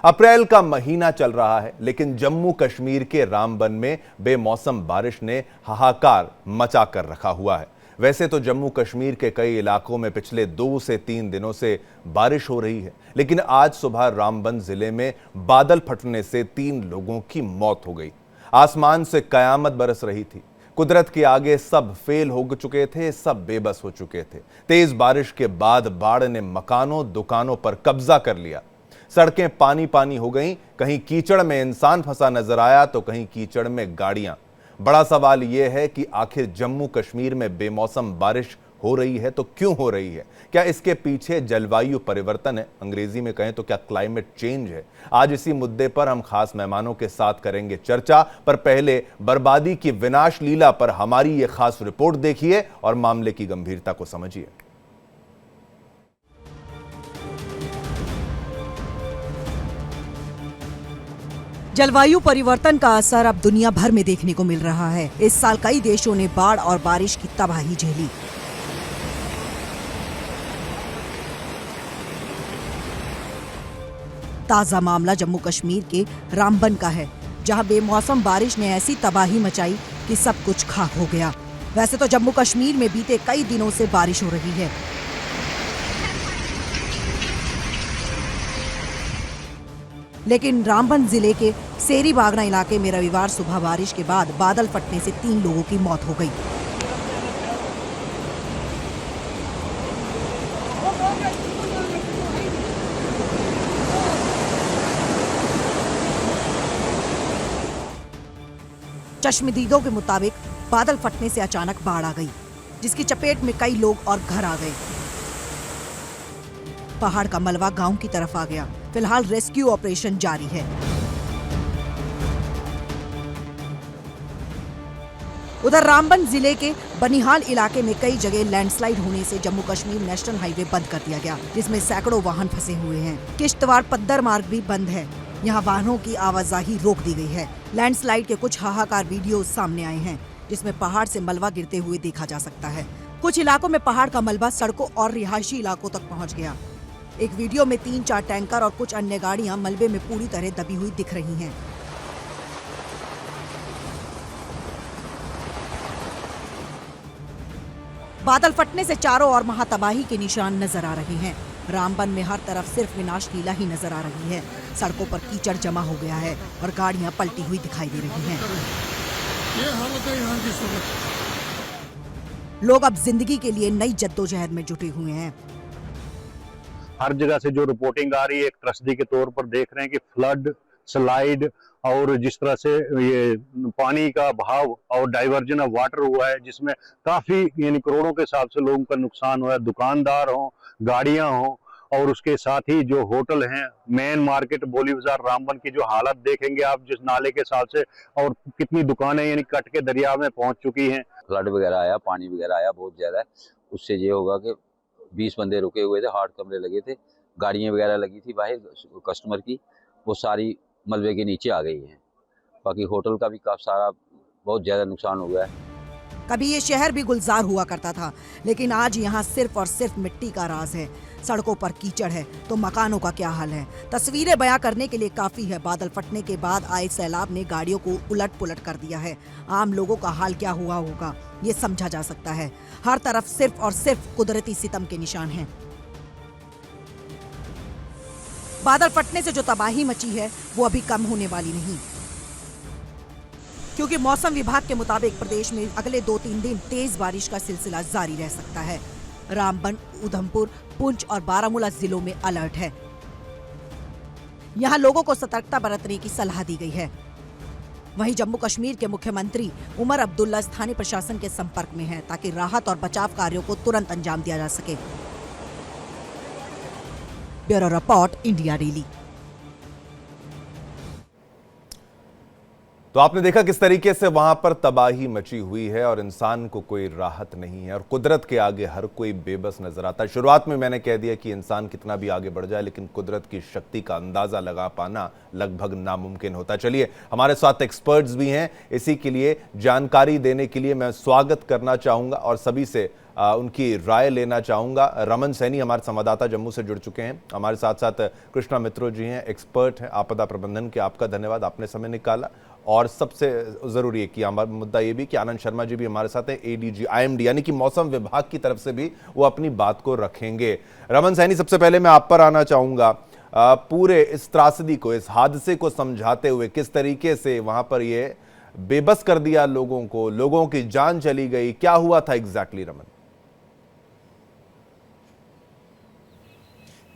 अप्रैल का महीना चल रहा है, लेकिन जम्मू कश्मीर के रामबन में बेमौसम बारिश ने हाहाकार मचा कर रखा हुआ है। वैसे तो जम्मू कश्मीर के कई इलाकों में पिछले 2 से 3 दिनों से बारिश हो रही है, लेकिन आज सुबह रामबन जिले में बादल फटने से 3 लोगों की मौत हो गई। आसमान से कयामत बरस रही थी। कुदरत के आगे सब फेल हो चुके थे, सब बेबस हो चुके थे। तेज बारिश के बाद बाढ़ ने मकानों, दुकानों पर कब्जा कर लिया। सड़कें पानी पानी हो गईं। कहीं कीचड़ में इंसान फंसा नजर आया तो कहीं कीचड़ में गाड़ियां। बड़ा सवाल यह है कि आखिर जम्मू कश्मीर में बेमौसम बारिश हो रही है तो क्यों हो रही है? क्या इसके पीछे जलवायु परिवर्तन है, अंग्रेजी में कहें तो क्या क्लाइमेट चेंज है? आज इसी मुद्दे पर हम खास मेहमानों के साथ करेंगे चर्चा। पर पहले बर्बादी की विनाश लीला पर हमारी ये खास रिपोर्ट देखिए और मामले की गंभीरता को समझिए। जलवायु परिवर्तन का असर अब दुनिया भर में देखने को मिल रहा है। इस साल कई देशों ने बाढ़ और बारिश की तबाही झेली। ताजा मामला जम्मू कश्मीर के रामबन का है, जहां बेमौसम बारिश ने ऐसी तबाही मचाई कि सब कुछ खाक हो गया। वैसे तो जम्मू कश्मीर में बीते कई दिनों से बारिश हो रही है, लेकिन रामबन जिले के सेरी बागना इलाके में रविवार सुबह बारिश के बाद बादल फटने से 3 लोगों की मौत हो गई। चश्मदीदों के मुताबिक बादल फटने से अचानक बाढ़ आ गई, जिसकी चपेट में कई लोग और घर आ गए। पहाड़ का मलबा गांव की तरफ आ गया। फिलहाल रेस्क्यू ऑपरेशन जारी है। उधर रामबन जिले के बनिहाल इलाके में कई जगह लैंडस्लाइड होने से जम्मू कश्मीर नेशनल हाईवे बंद कर दिया गया, जिसमें सैकड़ों वाहन फंसे हुए हैं। किश्तवाड़ पद्दर मार्ग भी बंद है। यहाँ वाहनों की आवाजाही रोक दी गई है। लैंडस्लाइड के कुछ हाहाकार वीडियो सामने आए हैं, जिसमें पहाड़ से मलबा गिरते हुए देखा जा सकता है। कुछ इलाकों में पहाड़ का मलबा सड़कों और रिहायशी इलाकों तक पहुँच गया। एक वीडियो में 3-4 टैंकर और कुछ अन्य गाड़ियां मलबे में पूरी तरह दबी हुई दिख रही हैं। बादल फटने से चारों ओर महातबाही के निशान नजर आ रहे हैं। रामबन में हर तरफ सिर्फ विनाश लीला ही नजर आ रही है। सड़कों पर कीचड़ जमा हो गया है और गाड़ियां पलटी हुई दिखाई दे रही हैं। ये हालत है यहाँ की सुबह। लोग अब जिंदगी के लिए नई जद्दोजहद में जुटे हुए हैं। हर जगह से जो रिपोर्टिंग आ रही है, एक त्रसदी के तौर पर देख रहे हैं कि फ्लड, स्लाइड और जिस तरह से ये पानी का बहाव और डाइवर्जन ऑफ वाटर हुआ है, जिसमें काफी यानी करोड़ों के हिसाब से लोगों का नुकसान हुआ है। दुकानदार हों, गाड़ियां हों और उसके साथ ही जो होटल हैं, मेन मार्केट बोली बाजार रामबन की जो हालत देखेंगे आप जिस नाले के साथ से, और कितनी दुकानें यानी कट के दरिया में पहुंच चुकी हैं। फ्लड वगैरह आया, पानी वगैरह आया बहुत ज्यादा। उससे ये होगा कि 20 बंदे रुके हुए थे, हार्ड कमरे लगे थे, गाड़ियां वगैरह लगी थी बाहर कस्टमर की, वो सारी मलबे के नीचे आ गई हैं। बाकी होटल का भी काफी सारा बहुत ज्यादा नुकसान हो गया है। कभी ये शहर भी गुलजार हुआ करता था, लेकिन आज यहाँ सिर्फ और सिर्फ मिट्टी का राज है। सड़कों पर कीचड़ है तो मकानों का क्या हाल है? तस्वीरें बयां करने के लिए काफी है। बादल फटने के बाद आए सैलाब ने गाड़ियों को उलट पुलट कर दिया है। आम लोगों का हाल क्या हुआ होगा ये समझा जा सकता है। हर तरफ सिर्फ और सिर्फ कुदरती सितम के निशान हैं। बादल फटने से जो तबाही मची है वो अभी कम होने वाली नहीं, क्योंकि मौसम विभाग के मुताबिक प्रदेश में अगले 2-3 दिन तेज बारिश का सिलसिला जारी रह सकता है। रामबन, उधमपुर, पुंछ और बारामूला जिलों में अलर्ट है। यहां लोगों को सतर्कता बरतने की सलाह दी गई है। वहीं जम्मू कश्मीर के मुख्यमंत्री उमर अब्दुल्ला स्थानीय प्रशासन के संपर्क में हैं, ताकि राहत और बचाव कार्यों को तुरंत अंजाम दिया जा सके। Bureau report, India daily. तो आपने देखा किस तरीके से वहां पर तबाही मची हुई है और इंसान को कोई राहत नहीं है और कुदरत के आगे हर कोई बेबस नजर आता है। शुरुआत में मैंने कह दिया कि इंसान कितना भी आगे बढ़ जाए, लेकिन कुदरत की शक्ति का अंदाजा लगा पाना लगभग नामुमकिन होता है। चलिए, हमारे साथ एक्सपर्ट्स भी हैं। इसी के लिए जानकारी देने के लिए मैं स्वागत करना चाहूंगा और सभी से उनकी राय लेना चाहूँगा। रमन सैनी हमारे संवाददाता जम्मू से जुड़ चुके हैं, हमारे साथ साथ कृष्णा मित्रो जी हैं, एक्सपर्ट हैं आपदा प्रबंधन के। आपका धन्यवाद, आपने समय निकाला। और सबसे ज़रूरी है कि हमारा मुद्दा ये भी कि आनंद शर्मा जी भी हमारे साथ हैं, एडीजी IMD यानी कि मौसम विभाग की तरफ से भी वो अपनी बात को रखेंगे। रमन सैनी, सबसे पहले मैं आप पर आना चाहूँगा। पूरे इस त्रासदी को, इस हादसे को समझाते हुए किस तरीके से वहाँ पर ये बेबस कर दिया लोगों को, लोगों की जान चली गई, क्या हुआ था एग्जैक्टली रमन?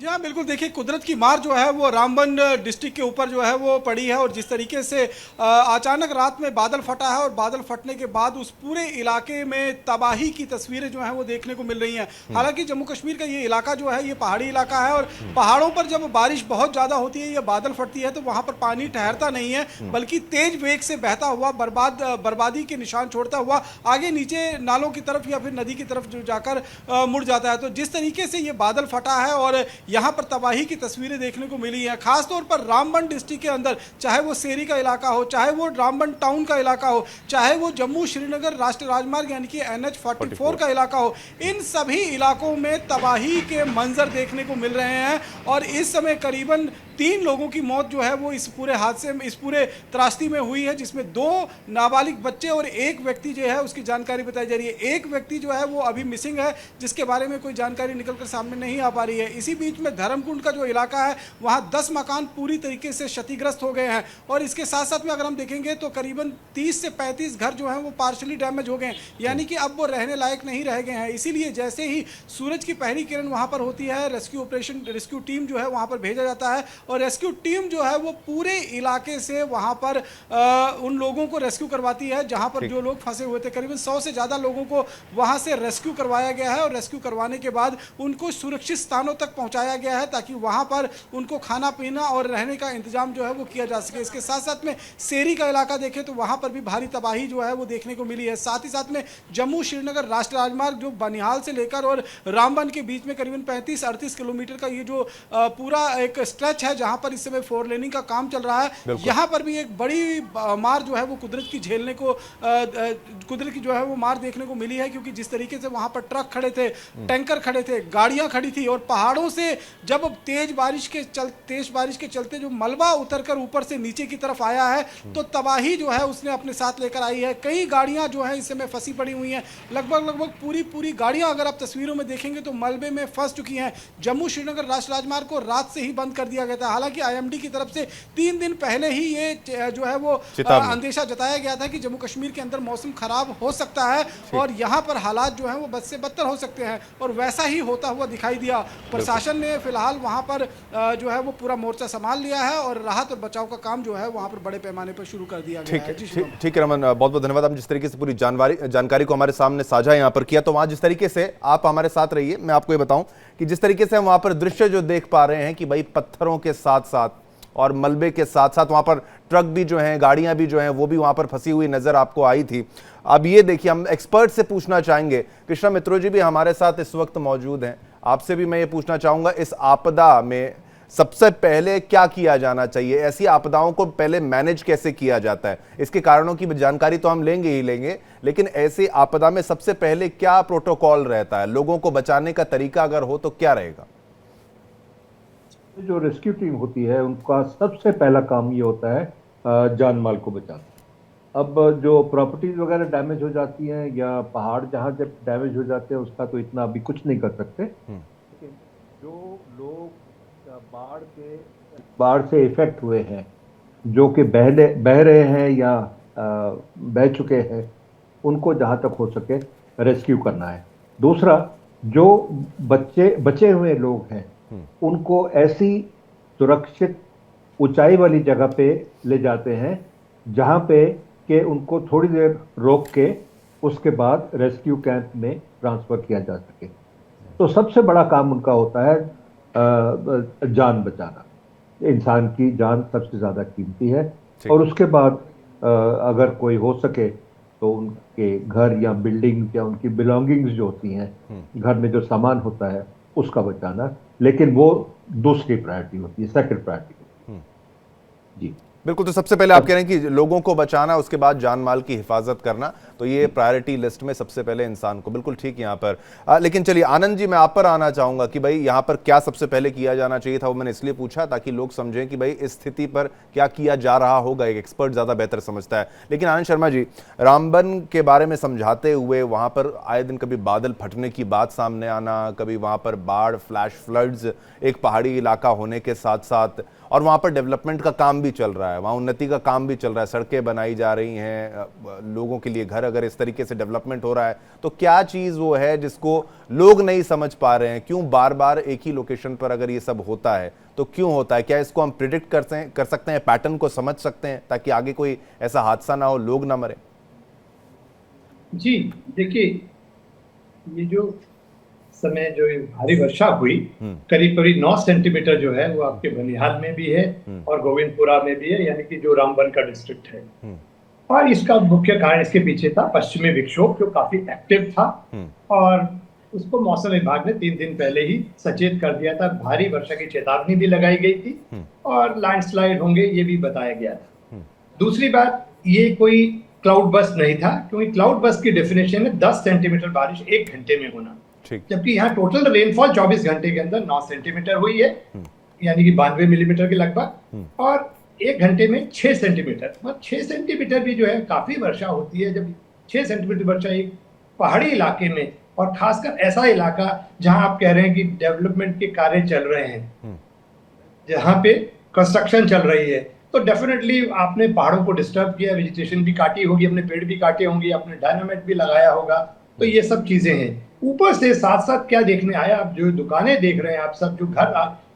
जी हाँ, बिल्कुल। देखिए, कुदरत की मार जो है वो रामबन डिस्ट्रिक्ट के ऊपर जो है वो पड़ी है, और जिस तरीके से अचानक रात में बादल फटा है और बादल फटने के बाद उस पूरे इलाके में तबाही की तस्वीरें जो हैं वो देखने को मिल रही हैं। हालांकि जम्मू कश्मीर का ये इलाका जो है ये पहाड़ी इलाका है, और पहाड़ों पर जब बारिश बहुत ज़्यादा होती है या बादल फटती है तो वहाँ पर पानी ठहरता नहीं है, बल्कि तेज वेग से बहता हुआ बर्बादी के निशान छोड़ता हुआ आगे नीचे नालों की तरफ या फिर नदी की तरफ जो जाकर मुड़ जाता है। तो जिस तरीके से ये बादल फटा है और यहाँ पर तबाही की तस्वीरें देखने को मिली हैं, खासतौर पर रामबन डिस्ट्रिक्ट के अंदर, चाहे वो सेरी का इलाका हो, चाहे वो रामबन टाउन का इलाका हो, चाहे वो जम्मू श्रीनगर राष्ट्रीय राजमार्ग यानी कि NH-44 का इलाका हो, इन सभी इलाकों में तबाही के मंजर देखने को मिल रहे हैं। और इस समय करीबन 3 लोगों की मौत जो है वो इस पूरे हादसे में, इस पूरे त्रासदी में हुई है, जिसमें 2 नाबालिग बच्चे और 1 व्यक्ति जो है उसकी जानकारी बताई जा रही है। 1 व्यक्ति जो है वो अभी मिसिंग है, जिसके बारे में कोई जानकारी निकलकर सामने नहीं आ पा रही है। इसी बीच में धर्मकुंड का जो इलाका है वहाँ 10 मकान पूरी तरीके से क्षतिग्रस्त हो गए हैं, और इसके साथ साथ में अगर हम देखेंगे तो करीबन 30 से 35 घर जो हैं वो पार्शली डैमेज हो गए हैं, यानी कि अब वो रहने लायक नहीं रह गए हैं। इसीलिए जैसे ही सूरज की पहली किरण वहाँ पर होती है, रेस्क्यू टीम जो है वहाँ पर भेजा जाता है, और रेस्क्यू टीम जो है वो पूरे इलाके से वहाँ पर उन लोगों को रेस्क्यू करवाती है जहाँ पर जो लोग फंसे हुए थे। करीबन 100 से ज़्यादा लोगों को वहाँ से रेस्क्यू करवाया गया है, और रेस्क्यू करवाने के बाद उनको सुरक्षित स्थानों तक पहुँचाया गया है ताकि वहाँ पर उनको खाना पीना और रहने का इंतजाम जो है वो किया जा सके। इसके साथ साथ में सेरी का इलाका देखें तो वहाँ पर भी भारी तबाही जो है वो देखने को मिली है। साथ ही साथ में जम्मू श्रीनगर राष्ट्रीय राजमार्ग जो बनिहाल से लेकर और रामबन के बीच में करीबन 35-38 किलोमीटर का ये जो पूरा एक स्ट्रेच है जहाँ पर इस समय 4 लेनिंग का काम चल रहा है, यहाँ पर भी एक बड़ी मार जो है वो कुदरत की झेलने को कुदरत की जो है वो मार देखने को मिली है। क्योंकि जिस तरीके से वहाँ पर ट्रक खड़े थे, टैंकर खड़े थे, गाड़ियाँ खड़ी थी, और पहाड़ों से जब तेज बारिश के चलते जो मलबा उतरकर ऊपर से नीचे की तरफ आया है तो तबाही जो है उसने अपने साथ लेकर आई है। कई गाड़ियां जो हैं इस समय फंसी पड़ी हुई हैं, लगभग पूरी गाड़ियां अगर आप तस्वीरों में देखेंगे तो मलबे में फंस चुकी हैं। जम्मू श्रीनगर राष्ट्रीय राजमार्ग को रात से ही बंद कर दिया गया था। हालांकि IMD की तरफ से 3 दिन पहले ही ये जो है वो अंदेशा जताया गया था कि जम्मू कश्मीर के अंदर मौसम खराब हो सकता है और यहाँ पर हालात जो है वो बद से बदतर हो सकते हैं, और वैसा ही होता हुआ दिखाई दिया। प्रशासन ने फिलहाल वहाँ पर जो है वो पूरा मोर्चा संभाल लिया है और राहत और बचाव का काम जो है वहाँ पर बड़े पैमाने पर शुरू कर दिया गया है। ठीक है रमन, बहुत बहुत धन्यवाद। हम जिस तरीके से पूरी जानकारी को हमारे सामने साझा यहाँ पर किया, तो वहाँ जिस तरीके से आप हमारे साथ रहिए, मैं आपको ये बताऊं कि जिस तरीके से हम वहाँ पर दृश्य जो देख पा रहे हैं कि भाई पत्थरों के साथ साथ और मलबे के साथ साथ वहाँ पर ट्रक भी जो हैं, गाड़ियाँ भी जो हैं, वो भी वहाँ पर फंसी हुई नजर आपको आई थी। अब ये देखिए, हम एक्सपर्ट से पूछना चाहेंगे, कृष्णा मित्रो जी भी हमारे साथ इस वक्त मौजूद हैं, आपसे भी मैं ये पूछना चाहूँगा, इस आपदा में सबसे पहले क्या किया जाना चाहिए? ऐसी आपदाओं को पहले मैनेज कैसे किया जाता है? इसके कारणों की जानकारी तो हम लेंगे ही लेंगे, लेकिन ऐसी आपदा में सबसे पहले क्या प्रोटोकॉल रहता है? लोगों को बचाने का तरीका अगर हो तो क्या रहेगा? जो रेस्क्यू टीम होती है उनका सबसे पहला काम ये होता है जान माल को बचाना। अब जो प्रॉपर्टीज वगैरह डैमेज हो जाती हैं या पहाड़ जहाँ जब डैमेज हो जाते हैं उसका तो इतना अभी कुछ नहीं कर सकते, लेकिन जो लोग बाढ़ से इफेक्ट हुए हैं, जो कि बह रहे हैं या बह चुके हैं, उनको जहाँ तक हो सके रेस्क्यू करना है। दूसरा, जो बचे हुए लोग हैं उनको ऐसी सुरक्षित ऊंचाई वाली जगह पे ले जाते हैं जहाँ पे कि उनको थोड़ी देर रोक के उसके बाद रेस्क्यू कैंप में ट्रांसफर किया जा सके। तो सबसे बड़ा काम उनका होता है जान बचाना। इंसान की जान सबसे ज़्यादा कीमती है, और उसके बाद अगर कोई हो सके तो उनके घर या बिल्डिंग या उनकी बिलोंगिंग्स जो होती हैं, घर में जो सामान होता है उसका बचाना, लेकिन वो दूसरी प्रायोरिटी होती है, सेकंड प्रायोरिटी। जी बिल्कुल। तो सबसे पहले आप कह रहे हैं कि लोगों को बचाना, उसके बाद जान माल की हिफाजत करना, तो ये प्रायोरिटी लिस्ट में सबसे पहले इंसान को, बिल्कुल ठीक यहाँ पर। लेकिन चलिए आनंद जी, मैं आप पर आना चाहूँगा कि भाई यहाँ पर क्या सबसे पहले किया जाना चाहिए था। वो मैंने इसलिए पूछा ताकि लोग समझें कि भाई इस स्थिति पर क्या किया जा रहा होगा, एक एक्सपर्ट ज़्यादा बेहतर समझता है। लेकिन आनंद शर्मा जी, रामबन के बारे में समझाते हुए वहाँ पर आए दिन कभी बादल फटने की बात सामने आना, कभी वहाँ पर बाढ़, फ्लैश फ्लड्स, एक पहाड़ी इलाका होने के साथ साथ, और वहाँ पर डेवलपमेंट का काम भी चल रहा है, वहाँ उन्नति का काम भी चल रहा है, सड़कें बनाई जा रही हैं, लोगों के लिए घर, अगर इस तरीके से डेवलपमेंट हो रहा है तो क्या चीज़ वो है जिसको लोग नहीं समझ पा रहे हैं? क्यों बार बार एक ही लोकेशन पर अगर ये सब होता है तो क्यों होता है? क्या इसको हम प्रिडिक्ट कर सकते हैं, पैटर्न को समझ सकते हैं ताकि आगे कोई ऐसा हादसा ना हो, लोग ना मरे? जी देखिए, ये जो समय जो भारी वर्षा हुई, करीब करीब 9 सेंटीमीटर जो है वो आपके बनिहाल में भी है और गोविंदपुरा में भी है, यानी कि जो रामबन का डिस्ट्रिक्ट है। और इसका मुख्य कारण इसके पीछे था पश्चिमी विक्षोभ, जो काफी एक्टिव था और उसको मौसम विभाग ने 3 दिन पहले ही सचेत कर दिया था। भारी वर्षा की चेतावनी भी लगाई गई थी और लैंडस्लाइड होंगे ये भी बताया गया था। दूसरी बात, ये कोई क्लाउड बस्ट नहीं था, क्योंकि क्लाउड बस्ट की डेफिनेशन है 10 सेंटीमीटर बारिश 1 घंटे में होना, जबकि यहाँ टोटल रेनफॉल 24 घंटे के अंदर 9 सेंटीमीटर हुई है, यानी कि 92 मिलीमीटर के लगभग, और 1 घंटे में 6 सेंटीमीटर। मतलब 6 सेंटीमीटर भी जो है काफी वर्षा होती है। जब 6 सेंटीमीटर वर्षा एक पहाड़ी इलाके में, और खासकर ऐसा इलाका जहां आप कह रहे हैं कि डेवलपमेंट के कार्य चल रहे हैं, जहां पे कंस्ट्रक्शन चल रही है, तो डेफिनेटली आपने पहाड़ों को डिस्टर्ब किया, वेजिटेशन भी काटी होगी, अपने पेड़ भी काटे होंगे, आपने डायनामाइट भी लगाया होगा, तो ये सब चीजें हैं। ऊपर से साथ साथ क्या देखने आया, आप जो दुकानें देख रहे हैं, आप सब जो घर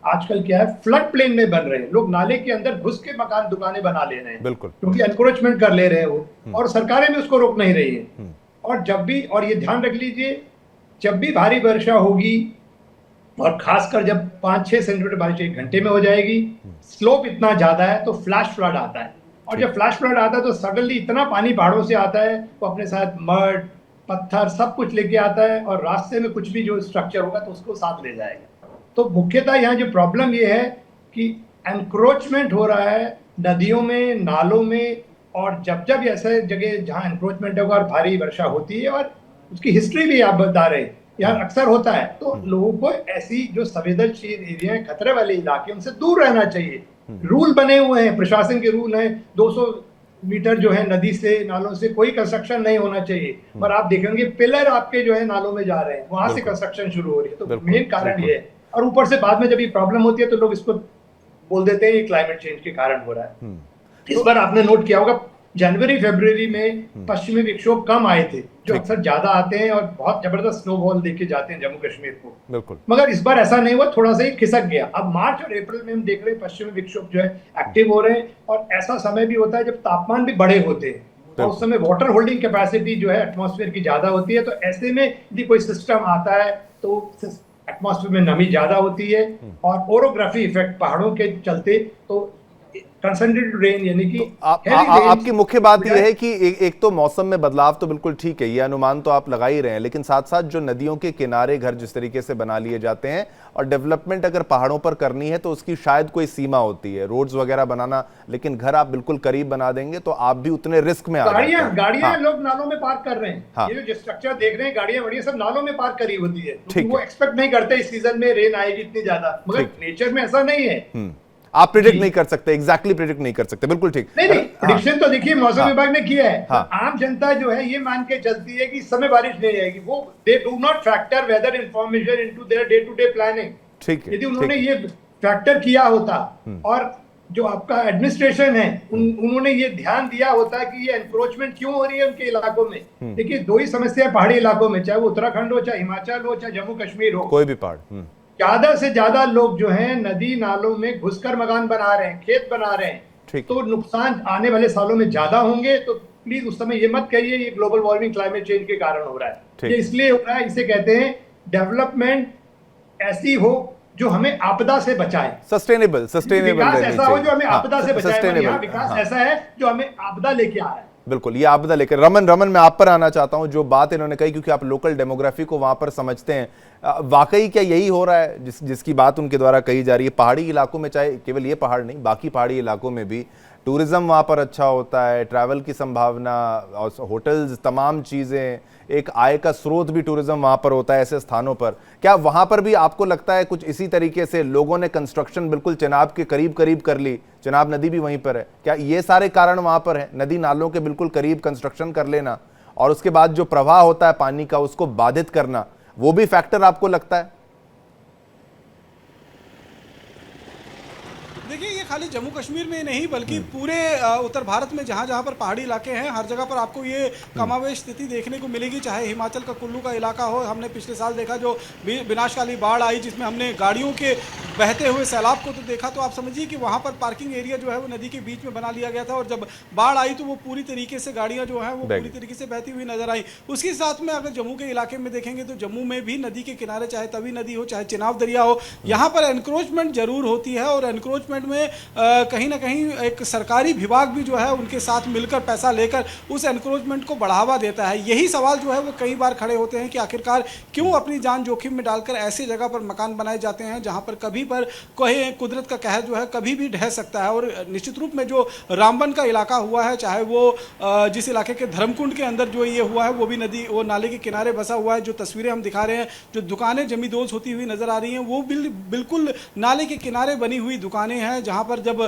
आजकल क्या है, फ्लड प्लेन में बन रहे हैं, लोग नाले के अंदर घुस के मकान दुकानें बना ले रहे हैं, बिल्कुल, क्योंकि एनक्रोचमेंट कर ले रहे हैं वो, और सरकारें भी उसको रोक नहीं रही है। और जब भी, और ये ध्यान रख लीजिए, जब भी भारी वर्षा होगी और खासकर जब 5-6 सेंटीमीटर बारिश 1 घंटे में हो जाएगी, स्लोप इतना ज्यादा है तो फ्लैश फ्लड आता है, और जब फ्लैश फ्लड आता है तो सडनली इतना पानी पहाड़ों से आता है, वो अपने साथ मड, पत्थर सब कुछ लेके आता है, और रास्ते में कुछ भी जो स्ट्रक्चर होगा तो उसको साथ ले जाएगा। तो मुख्यतः यहाँ जो प्रॉब्लम ये है कि एनक्रोचमेंट हो रहा है नदियों में, नालों में, और जब जब ऐसे जगह जहाँ एनक्रोचमेंट होगा और भारी वर्षा होती है, और उसकी हिस्ट्री भी आप बता रहे हैं, यहाँ अक्सर होता है, तो लोगों को ऐसी जो संवेदनशील एरिया है, खतरे वाले इलाके, उनसे दूर रहना चाहिए। रूल बने हुए हैं, प्रशासन के रूल हैं, 200 मीटर जो है नदी से, नालों से कोई कंस्ट्रक्शन नहीं होना चाहिए, पर आप देखेंगे पिलर आपके जो है नालों में जा रहे हैं, वहां से कंस्ट्रक्शन शुरू हो रही है। तो मेन कारण ये है, और ऊपर से बाद में जब ये प्रॉब्लम होती है तो लोग इसको बोल देते हैं ये क्लाइमेट चेंज के कारण हो रहा है। इस बार आपने नोट किया होगा, जनवरी फरवरी में पश्चिमी विक्षोभ कम आए थे, जो अक्सर ज्यादा आते हैं और बहुत जबरदस्त स्नोफॉल देके जाते हैं जम्मू कश्मीर को, बिल्कुल, मगर इस बार ऐसा नहीं हुआ, थोड़ा सा ही खिसक गया। अब मार्च और अप्रैल में हम देख रहे हैं पश्चिमी विक्षोभ जो है एक्टिव हो रहे हैं, और ऐसा समय भी होता है जब तापमान भी बढ़े होते हैं, और उस समय वाटर होल्डिंग कैपेसिटी जो है एटमॉस्फेयर की ज्यादा होती है। तो ऐसे में यदि कोई सिस्टम आता है तो एटमॉस्फेयर में नमी ज्यादा होती है, और ओरोग्राफी इफेक्ट पहाड़ों के चलते, तो कंसंट्रेटेड रेन, यानी कि आपकी मुख्य बात यह है कि एक तो मौसम में बदलाव तो बिल्कुल ठीक है, ये अनुमान तो आप लगा ही रहे हैं, लेकिन साथ साथ जो नदियों के किनारे घर जिस तरीके से बना लिए जाते हैं, और डेवलपमेंट अगर पहाड़ों पर करनी है तो उसकी शायद कोई सीमा होती है, रोड्स वगैरह बनाना, लेकिन घर आप बिल्कुल करीब बना देंगे तो आप भी उतने रिस्क में आ जाते हैं। गाड़ियां लोग नालों में पार्क कर रहे हैं, ये जो स्ट्रक्चर देख रहे हैं, गाड़ियां वड़ियां सब नालों में पार्क करी होती है, वो एक्सपेक्ट नहीं करते इस सीजन में रेन आएगी इतनी ज्यादा, मगर नेचर में ऐसा नहीं है। आप प्रेडिक्ट नहीं कर सकते, एग्जैक्टली प्रेडिक्ट नहीं कर सकते, बिल्कुल ठीक। नहीं, प्रेडिक्शन तो देखिए मौसम विभाग ने किया है। आम जनता जो है ये मान के चलती है कि इस समय बारिश नहीं आएगी, वो they do not factor weather information into their day to day planning. ठीक है, यदि उन्होंने ये फैक्टर किया होता, और जो आपका एडमिनिस्ट्रेशन है उन्होंने ये ध्यान दिया होता कि ये एनक्रोचमेंट क्यों हो रही है उनके इलाकों में। देखिए, दो ही समस्या है पहाड़ी इलाकों में, चाहे वो उत्तराखंड हो, चाहे हिमाचल हो, चाहे जम्मू कश्मीर हो, कोई भी पहाड़, ज्यादा से ज्यादा लोग जो हैं नदी नालों में घुसकर मकान बना रहे हैं, खेत बना रहे हैं, तो नुकसान आने वाले सालों में ज्यादा होंगे। तो प्लीज उस समय ये मत कहिए ये ग्लोबल वार्मिंग क्लाइमेट चेंज के कारण हो रहा है, ये इसलिए हो रहा है, इसे कहते हैं डेवलपमेंट ऐसी हो जो हमें आपदा से बचाए, सस्टेनेबल विकास ऐसा हो जो हमें आपदा से बचाए, विकास ऐसा है जो हमें आपदा लेके आ रहा है। बिल्कुल, ये आपदा लेकर रमन मैं आप पर आना चाहता हूं, जो बात इन्होंने कही, क्योंकि आप लोकल डेमोग्राफी को वहां पर समझते हैं। वाकई क्या यही हो रहा है जिसकी बात उनके द्वारा कही जा रही है? पहाड़ी इलाकों में, चाहे केवल ये पहाड़ नहीं, बाकी पहाड़ी इलाकों में भी टूरिज्म वहाँ पर अच्छा होता है, ट्रैवल की संभावना और होटल्स, तमाम चीज़ें, एक आय का स्रोत भी टूरिज्म वहाँ पर होता है ऐसे स्थानों पर। क्या वहाँ पर भी आपको लगता है कुछ इसी तरीके से लोगों ने कंस्ट्रक्शन बिल्कुल चिनाब के करीब करीब कर ली? चिनाब नदी भी वहीं पर है, क्या ये सारे कारण वहाँ पर हैं? नदी नालों के बिल्कुल करीब कंस्ट्रक्शन कर लेना और उसके बाद जो प्रवाह होता है पानी का उसको बाधित करना, वो भी फैक्टर आपको लगता है? देखिए, ये खाली जम्मू कश्मीर में नहीं बल्कि पूरे उत्तर भारत में जहाँ जहाँ पर पहाड़ी इलाके हैं, हर जगह पर आपको ये कमावेश स्थिति देखने को मिलेगी। चाहे हिमाचल का कुल्लू का इलाका हो, हमने पिछले साल देखा जो विनाशकाली बाढ़ आई जिसमें हमने गाड़ियों के बहते हुए सैलाब को तो देखा, तो आप समझिए कि वहाँ पर पार्किंग एरिया जो है वो नदी के बीच में बना लिया गया था और जब बाढ़ आई तो वो पूरी तरीके से गाड़ियाँ जो हैं वो पूरी तरीके से बहती हुई नजर आई। उसके साथ में अगर जम्मू के इलाके में देखेंगे तो जम्मू में भी नदी के किनारे, चाहे तवी नदी हो चाहे चिनाब दरिया हो, यहाँ पर एनक्रोचमेंट जरूर होती है और एनक्रोचमेंट में कहीं ना कहीं एक सरकारी विभाग भी जो है उनके साथ मिलकर पैसा लेकर उस एनक्रोचमेंट को बढ़ावा देता है। यही सवाल जो है वो कई बार खड़े होते हैं कि आखिरकार क्यों अपनी जान जोखिम में डालकर ऐसी जगह पर मकान बनाए जाते हैं जहां पर कभी पर कोई कुदरत का कहर जो है कभी भी ढह सकता है। और निश्चित रूप में जो रामबन का इलाका हुआ है, चाहे वो जिस इलाके के धर्मकुंड के अंदर जो ये हुआ है वो भी नदी, वो नाले के किनारे बसा हुआ है। जो तस्वीरें हम दिखा रहे हैं, जो दुकानें जमींदोज होती हुई नजर आ रही हैं, वो बिल्कुल नाले के किनारे बनी हुई दुकानें हैं जहां पर जब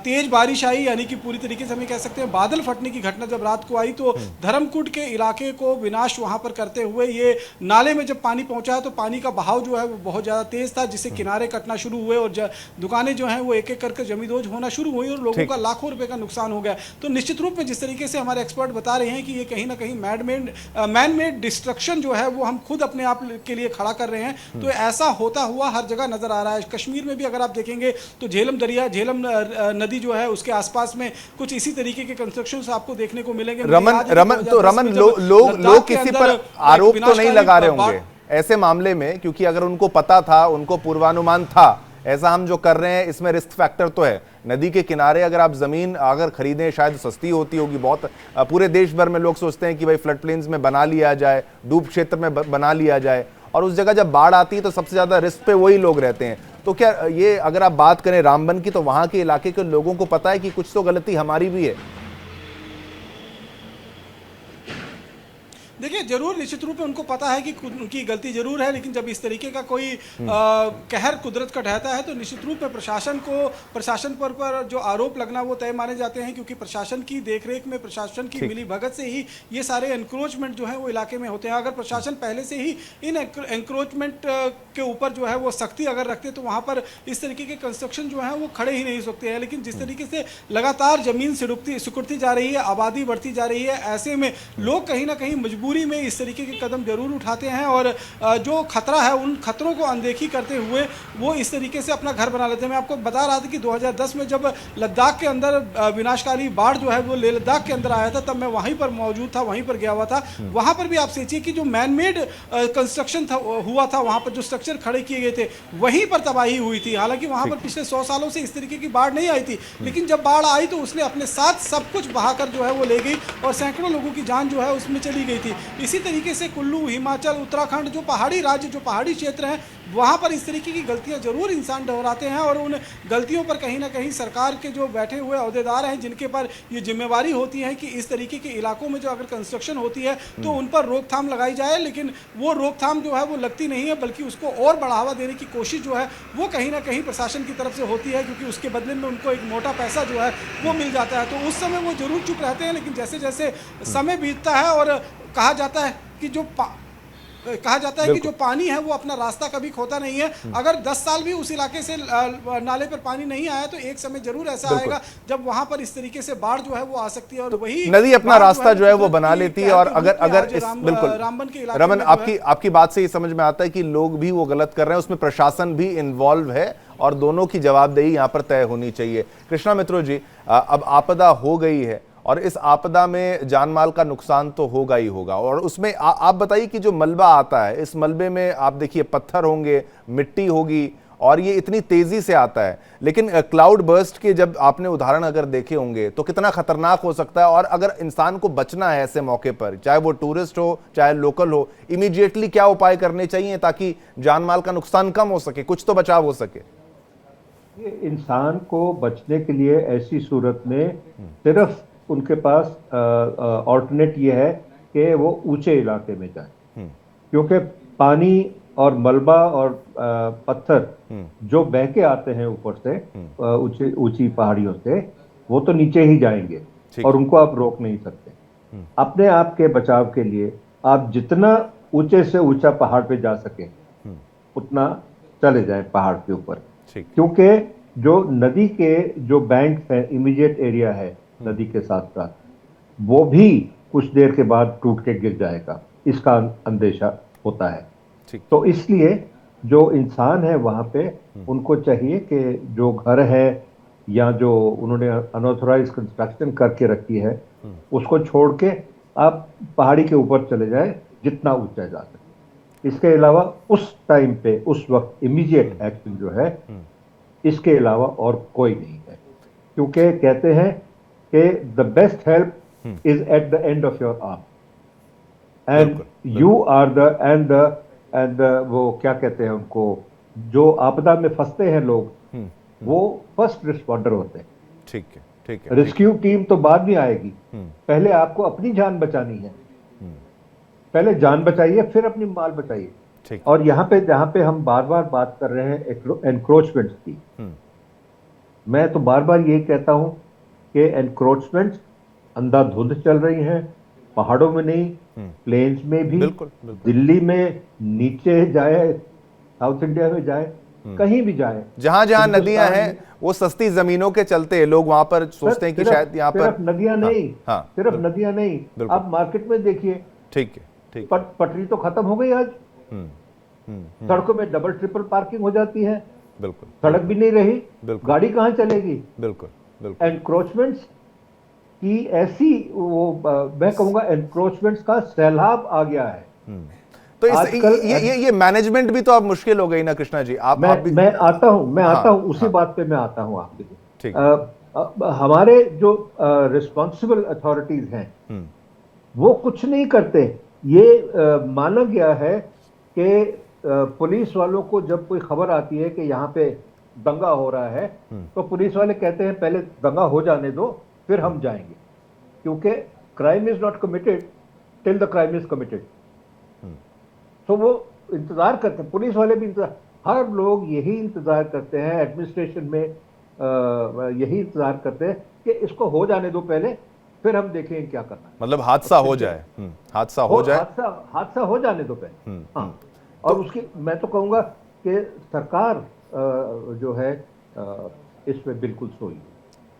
तेज बारिश आई, यानी कि पूरी तरीके से हम कह सकते हैं बादल फटने की घटना जब रात को आई, तो धर्मकुंड के इलाके को विनाश वहां पर करते हुए ये नाले में जब पानी पहुंचा तो पानी का बहाव जो है वो बहुत ज्यादा तेज था, जिससे किनारे कटना शुरू हुए और दुकानें जो हैं वो एक एक करके जमींदोज होना शुरू हुई और लोगों का लाखों रुपए का नुकसान हो गया। तो निश्चित रूप में जिस तरीके से हमारे एक्सपर्ट बता रहे हैं कि ये कहीं ना कहीं मैन मेड डिस्ट्रक्शन जो है वो हम खुद अपने आप के लिए खड़ा कर रहे हैं, तो ऐसा होता हुआ हर जगह नजर आ रहा है। कश्मीर में भी अगर आप देखेंगे तो झेलम नदी जो है उसके आसपास में कुछ इसी तरीके के कंस्ट्रक्शन आपको देखने को मिलेंगे। रमन लोग किसी पर आरोप तो नहीं लगा रहे होंगे ऐसे मामले में, क्योंकि अगर उनको पता था, उनको पूर्वानुमान था, ऐसा हम जो कर रहे हैं इसमें रिस्क फैक्टर तो है। नदी के किनारे अगर आप जमीन अगर खरीदें, शायद सस्ती होती होगी बहुत, पूरे देश भर में लोग सोचते हैं कि भाई फ्लड प्लेन्स में बना लिया जाए, डूब क्षेत्र में बना लिया जाए, और उस जगह जब बाढ़ आती है तो सबसे ज्यादा रिस्क पे वही लोग रहते हैं। तो क्या ये अगर आप बात करें रामबन की, तो वहां के इलाके के लोगों को पता है कि कुछ तो गलती हमारी भी है? देखिए, जरूर निश्चित रूप में उनको पता है कि उनकी गलती जरूर है, लेकिन जब इस तरीके का कोई कहर कुदरत का ढहता है तो निश्चित रूप में प्रशासन पर जो आरोप लगना वो तय माने जाते हैं, क्योंकि प्रशासन की देखरेख में, प्रशासन की मिली भगत से ही ये सारे एनक्रोचमेंट जो है वो इलाके में होते हैं। अगर प्रशासन पहले से ही इन एनक्रोचमेंट के ऊपर जो है वो सख्ती अगर रखते तो वहाँ पर इस तरीके के कंस्ट्रक्शन जो है वो खड़े ही नहीं सकते हैं। लेकिन जिस तरीके से लगातार जमीन सिकुड़ती जा रही है, आबादी बढ़ती जा रही है, ऐसे में लोग कहीं ना कहीं मजबूरी में इस तरीके के कदम जरूर उठाते हैं और जो खतरा है उन खतरों को अनदेखी करते हुए वो इस तरीके से अपना घर बना लेते हैं। मैं आपको बता रहा था कि 2010 में जब लद्दाख के अंदर विनाशकारी बाढ़ जो है वो लेह लद्दाख के अंदर आया था, तब मैं वहीं पर मौजूद था, वहीं पर गया हुआ था। वहां पर भी आप सोचिए कि जो मैनमेड कंस्ट्रक्शन हुआ था, वहां पर जो स्ट्रक्चर खड़े किए गए थे, वहीं पर तबाही हुई थी। हालांकि वहां पर पिछले 100 सालों से इस तरीके की बाढ़ नहीं आई थी, लेकिन जब बाढ़ आई तो उसने अपने साथ सब कुछ बहाकर जो है वो ले गई और सैकड़ों लोगों की जान जो है उसमें चली गई थी। इसी तरीके से कुल्लू, हिमाचल, उत्तराखंड, जो पहाड़ी राज्य, जो पहाड़ी क्षेत्र हैं, वहाँ पर इस तरीके की गलतियां जरूर इंसान दोहराते हैं और उन गलतियों पर कहीं ना कहीं सरकार के जो बैठे हुए अहदेदार हैं, जिनके पर ये जिम्मेवारी होती है कि इस तरीके के इलाकों में जो अगर कंस्ट्रक्शन होती है तो उन पर रोकथाम लगाई जाए, लेकिन वो रोकथाम जो है वो लगती नहीं है, बल्कि उसको और बढ़ावा देने की कोशिश जो है वो कहीं ना कहीं प्रशासन की तरफ से होती है, क्योंकि उसके बदले में उनको एक मोटा पैसा जो है वो मिल जाता है। तो उस समय वो जरूर चुप रहते हैं, लेकिन जैसे जैसे समय बीतता है और कहा जाता है कि जो पानी है वो अपना रास्ता कभी खोता नहीं है। अगर 10 साल भी उस इलाके से नाले पर पानी नहीं आया तो एक समय जरूर ऐसा आएगा जब वहां पर इस तरीके से बाढ़ जो है वो आ सकती है और वही नदी अपना रास्ता जो है वो बना लेती है। और अगर इस बिल्कुल रामबन के इलाके रमन, आपकी बात से ये समझ में आता है कि लोग भी वो गलत कर रहे हैं, उसमें प्रशासन भी इन्वॉल्व है और दोनों की जवाबदेही यहाँ पर तय होनी चाहिए। कृष्णा मित्रों जी, अब आपदा हो गई है और इस आपदा में जान माल का नुकसान तो होगा ही होगा, और उसमें आप बताइए कि जो मलबा आता है, इस मलबे में आप देखिए पत्थर होंगे, मिट्टी होगी, और ये इतनी तेजी से आता है। लेकिन क्लाउड बर्स्ट के जब आपने उदाहरण अगर देखे होंगे तो कितना खतरनाक हो सकता है, और अगर इंसान को बचना है ऐसे मौके पर, चाहे वो टूरिस्ट हो चाहे लोकल हो, इमीडिएटली क्या उपाय करने चाहिए ताकि जान माल का नुकसान कम हो सके, कुछ तो बचाव हो सके? ये इंसान को बचने के लिए ऐसी सूरत में सिर्फ उनके पास ऑल्टरनेट ये है कि वो ऊंचे इलाके में जाए, क्योंकि पानी और मलबा और पत्थर जो बह के आते हैं ऊपर से ऊंची पहाड़ियों से, वो तो नीचे ही जाएंगे और उनको आप रोक नहीं सकते। अपने आप के बचाव के लिए आप जितना ऊंचे से ऊंचा पहाड़ पे जा सके उतना चले जाएं पहाड़ के ऊपर, क्योंकि जो नदी के जो बैंक है, इमीडिएट एरिया है नदी के साथ साथ, वो भी कुछ देर के बाद टूट के गिर जाएगा, इसका अंदेशा होता है। तो इसलिए जो इंसान है वहां पे, उनको चाहिए कि जो घर है या जो उन्होंने अनऑथराइज्ड कंस्ट्रक्शन करके रखी है उसको छोड़ के आप पहाड़ी के ऊपर चले जाए जितना ऊंचा जा सके। इसके अलावा उस टाइम पे, उस वक्त इमीडिएट एक्शन जो है, इसके अलावा और कोई नहीं है, क्योंकि कहते हैं कि the best help is at the end of your arm and you are the end वो क्या कहते हैं उनको, जो आपदा में फंसते हैं लोग, वो फर्स्ट रिस्पॉन्डर होते हैं। ठीक है, ठीक है। रेस्क्यू टीम तो बाद में आएगी, पहले आपको अपनी जान बचानी है। पहले जान बचाइए, फिर अपनी माल बचाइए। और यहाँ पे जहाँ पे हम बार बार बात कर रहे हैं एनक्रोचमेंट्स की, मैं तो बार बार यही कहता हूँ कि एनक्रोचमेंट्स अंधाधुंध चल रही हैं, पहाड़ों में नहीं, प्लेन्स में भी। बिल्कुल, बिल्कुल। दिल्ली में नीचे जाए, साउथ इंडिया में जाए, कहीं भी जाए, जहां जहां नदियां हैं वो सस्ती जमीनों के चलते लोग वहां पर सोचते हैं कि शायद यहाँ पर सिर्फ नदियां नहीं, सिर्फ बिल्कुल, नदियां नहीं, आप मार्केट में देखिए। ठीक है, ठीक। पटरी तो खत्म हो गई आज, सड़कों में डबल ट्रिपल पार्किंग हो जाती है, बिल्कुल, सड़क भी नहीं रही, गाड़ी कहां चलेगी? बिल्कुल, बिल्कुल। एनक्रोचमेंट्स की ऐसी, वो मैं कहूंगा एनक्रोचमेंट्स का सैलाब आ गया है। तो ये मैनेजमेंट भी तो अब मुश्किल हो गई ना कृष्णा जी। मैं आता हूं उसी बात पे मैं आता हूं आपके लिए। हमारे जो रिस्पॉन्सिबल अथॉरिटीज हैं वो कुछ नहीं करते। ये माना गया है कि पुलिस वालों को जब कोई खबर आती है कि यहाँ पे दंगा हो रहा है, तो पुलिस वाले कहते हैं पहले दंगा हो जाने दो फिर हम जाएंगे, क्योंकि crime is not committed till the crime is committed. तो वो इंतजार करते हैं, पुलिस वाले भी इंतजार, हर लोग यही इंतजार करते हैं, एडमिनिस्ट्रेशन में यही इंतजार करते हैं कि इसको हो जाने दो पहले, फिर हम देखेंगे क्या करना है। मतलब हादसा हो जाए, हादसा हो जाए, हादसा हो जाने दो पहले। हाँ, और उसकी मैं तो कहूंगा कि सरकार जो है इसमें बिल्कुल सोई।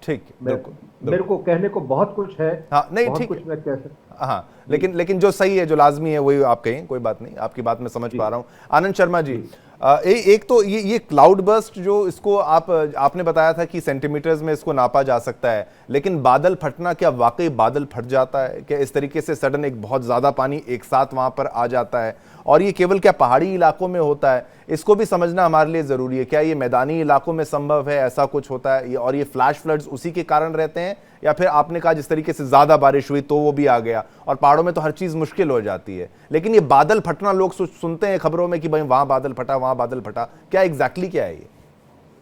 ठीक, बिल्कुल। मेरे को कहने को बहुत कुछ है, हाँ, नहीं ठीक, कुछ मैं कह सकता, हाँ, लेकिन जो सही है, जो लाजमी है वही आप कहें, कोई बात नहीं, आपकी बात मैं समझ पा रहा हूँ। आनंद शर्मा जी, एक तो ये क्लाउड बर्स्ट जो इसको आपने बताया था कि सेंटीमीटर्स में इसको नापा जा सकता है, लेकिन बादल फटना, क्या वाकई बादल फट जाता है? क्या इस तरीके से सडन एक बहुत ज़्यादा पानी एक साथ वहाँ पर आ जाता है? और ये केवल क्या पहाड़ी इलाकों में होता है? इसको भी समझना हमारे लिए ज़रूरी है। क्या ये मैदानी इलाकों में संभव है, ऐसा कुछ होता है? और ये फ्लैश फ्लड्स उसी के कारण रहते हैं, या फिर आपने कहा जिस तरीके से ज़्यादा बारिश हुई तो वो भी आ गया, और पहाड़ों में तो हर चीज़ मुश्किल हो जाती है, लेकिन ये बादल फटना लोग सुनते हैं खबरों में कि भाई वहाँ बादल फटा, वहाँ बादल फटा, क्या एग्जैक्टली क्या है ये?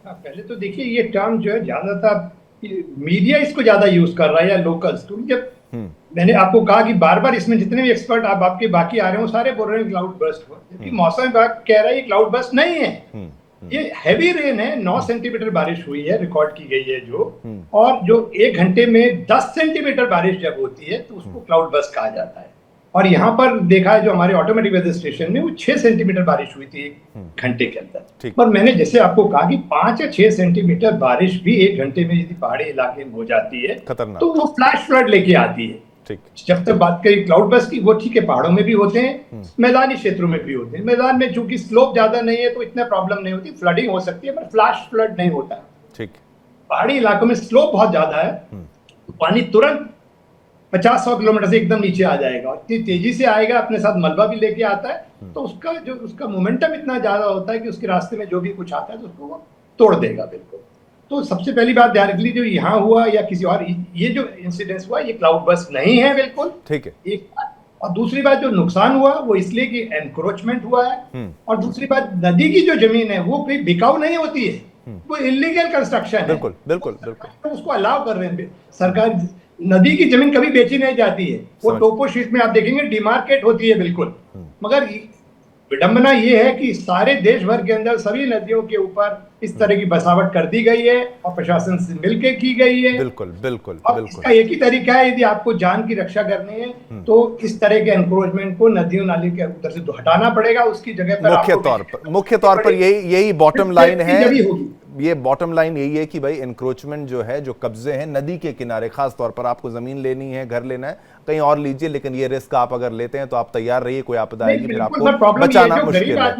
पहले तो देखिए, ये टर्म जो है ज्यादातर मीडिया इसको ज्यादा यूज कर रहा है, या लोकल्स, क्योंकि जब मैंने आपको कहा कि बार बार इसमें जितने भी एक्सपर्ट आपके बाकी आ रहे हैं सारे बोल रहे हैं क्लाउड बर्स्ट हुआ, जबकि मौसम विभाग कह रहा है ये क्लाउड बर्स्ट नहीं है, ये हैवी रेन है। 9 सेंटीमीटर बारिश हुई है, रिकॉर्ड की गई है जो, और जो 1 घंटे में 10 सेंटीमीटर बारिश जब होती है तो उसको क्लाउड बर्स्ट कहा जाता है। और यहाँ पर देखा है जो हमारे ऑटोमेटिक वेदर स्टेशन में, वो 6 सेंटीमीटर बारिश हुई थी 1 घंटे के अंदर। पर मैंने जैसे आपको कहा कि 5 या 6 सेंटीमीटर बारिश भी 1 घंटे में यदि पहाड़ी इलाके में हो जाती है तो वो फ्लैश फ्लड लेके आती है। जब तक बात करी क्लाउड बर्स्ट की, वो ठीक है, पहाड़ों में भी होते हैं, मैदानी क्षेत्रों में भी होते हैं। मैदान में चूंकि स्लोप ज्यादा नहीं है तो इतना प्रॉब्लम नहीं होती, फ्लडिंग हो सकती है पर फ्लैश फ्लड नहीं होता। ठीक। पहाड़ी इलाकों में स्लोप बहुत ज्यादा है, पानी तुरंत 50-100 किलोमीटर से एकदम नीचे आ जाएगा, और इतनी तेजी से आएगा, अपने साथ मलबा भी लेके आता है, तो उसका मोमेंटम इतना ज्यादा होता है कि उसके रास्ते में जो भी कुछ आता है तो उसको वो तोड़ देगा बिल्कुल। तो सबसे पहली बात ध्यान रख लीजिए, जो यहाँ हुआ या किसी और, ये जो इंसिडेंस हुआ ये क्लाउड बर्स्ट नहीं है बिल्कुल, ठीक है। एक, और दूसरी बात जो नुकसान हुआ वो इसलिए कि एनक्रोचमेंट हुआ है, और दूसरी बात नदी की जो जमीन है वो कोई बिकाऊ नहीं होती है, वो इलीगल कंस्ट्रक्शन है। बिल्कुल बिल्कुल बिल्कुल, तो उसको अलाउ कर रहे हैं सरकार। नदी की जमीन कभी बेची नहीं जाती है, वो टोपो शीट में आप देखेंगे डिमार्केट होती है बिल्कुल। मगर विडंबना ये है कि सारे देश भर के अंदर सभी नदियों के ऊपर इस तरह की बसावट कर दी गई है और प्रशासन से मिलकर की गई है। बिल्कुल बिल्कुल और बिल्कुल। इसका एक ही तरीका है, यदि आपको जान की रक्षा करनी है तो इस तरह के एनक्रोचमेंट को नदियों नाली के उधर से हटाना पड़ेगा, उसकी जगह पर मुख्य तौर पर यही बॉटम लाइन है। होगी। ये बॉटम लाइन यही है कि भाई एनक्रोचमेंट जो है, जो कब्जे हैं नदी के किनारे, खास तौर पर आपको जमीन लेनी है, घर लेना है, कहीं और लीजिए, लेकिन ये रिस्क आप अगर लेते हैं तो आप तैयार रहिए, कोई आपदा आएगी फिर आपको बचाना मुश्किल है।